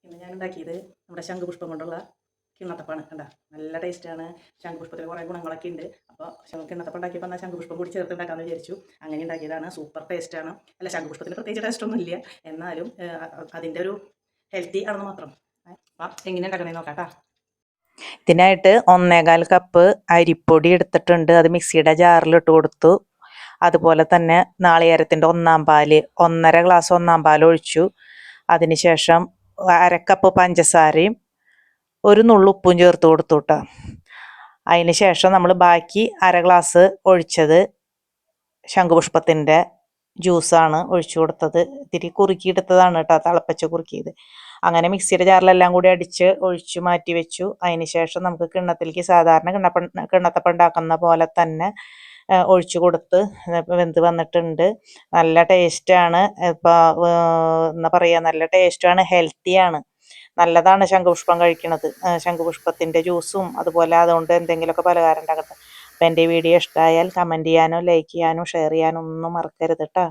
ഇന്ന് ഞാൻ ഉണ്ടാക്കിയത് നമ്മുടെ ശംഖുപുഷ്പം കൊണ്ടുള്ള കിണ്ണത്തപ്പാണ്. കണ്ട നല്ല ടേസ്റ്റാണ്. ശംഖുപുഷ്പത്തിൽ കുറേ ഗുണങ്ങളൊക്കെ ഉണ്ട്. അപ്പോൾ കിണ്ണത്തപ്പം ഉണ്ടാക്കിയപ്പോൾ എന്നാൽ ശംഖുപുഷ്പം കൂടി ചേർത്ത് ഉണ്ടാക്കാമെന്ന് വിചാരിച്ചു. അങ്ങനെ ഉണ്ടാക്കിയതാണ്. സൂപ്പർ ടേസ്റ്റാണ്. അല്ല, ശംഖുപുഷ്പത്തിന് പ്രത്യേകിച്ച് ടേസ്റ്റൊന്നും ഇല്ല, എന്നാലും അതിൻ്റെ ഒരു ഹെൽത്തി ആണെന്ന് മാത്രം. അപ്പം എങ്ങനെ ഉണ്ടാക്കണമെന്ന് നോക്കാം കേട്ടോ. ഇതിനായിട്ട് 1/4 കപ്പ് അരിപ്പൊടി എടുത്തിട്ടുണ്ട്. അത് മിക്സിയുടെ ജാറിലിട്ട് കൊടുത്തു. അതുപോലെ തന്നെ നാളികേരത്തിൻ്റെ ഒന്നാം പാല് 1.5 ഗ്ലാസ് ഒന്നാം പാൽ ഒഴിച്ചു. അതിനുശേഷം 1/2 കപ്പ് പഞ്ചസാരയും ഒരു നുള്ളു ഉപ്പും ചേർത്ത് കൊടുത്തു കേട്ടോ. അതിന് ശേഷം നമ്മൾ ബാക്കി 1/2 ഗ്ലാസ് ഒഴിച്ചത് ശംഖുപുഷ്പത്തിൻ്റെ ജ്യൂസാണ് ഒഴിച്ചു കൊടുത്തത്. ഇത്തിരി കുറുക്കിയെടുത്തതാണ് കേട്ടോ, തിളപ്പിച്ച് കുറുക്കിയത്. അങ്ങനെ മിക്സിയുടെ ജാറിലെല്ലാം കൂടി അടിച്ച് ഒഴിച്ച് മാറ്റി വെച്ചു. അതിന് ശേഷം നമുക്ക് കിണ്ണത്തിലേക്ക് സാധാരണ കിണ്ണത്തപ്പം ഉണ്ടാക്കുന്ന പോലെ തന്നെ ഒഴിച്ചു കൊടുത്ത് വെന്ത് വന്നിട്ടുണ്ട്. നല്ല ടേസ്റ്റാണ്. ഇപ്പോൾ എന്താ പറയുക, നല്ല ടേസ്റ്റാണ്, ഹെൽത്തിയാണ്, നല്ലതാണ് ശംഖുപുഷ്പം കഴിക്കുന്നത്. ശംഖുപുഷ്പത്തിൻ്റെ ജ്യൂസും അതുപോലെ അതുകൊണ്ട് എന്തെങ്കിലുമൊക്കെ പലഹാരം ഉണ്ടാക്കട്ടെ. അപ്പോൾ എൻ്റെ വീഡിയോ ഇഷ്ടമായാൽ കമൻറ്റ് ചെയ്യാനോ ലൈക്ക് ചെയ്യാനോ ഷെയർ ചെയ്യാനോ ഒന്നും മറക്കരുത് കേട്ടോ.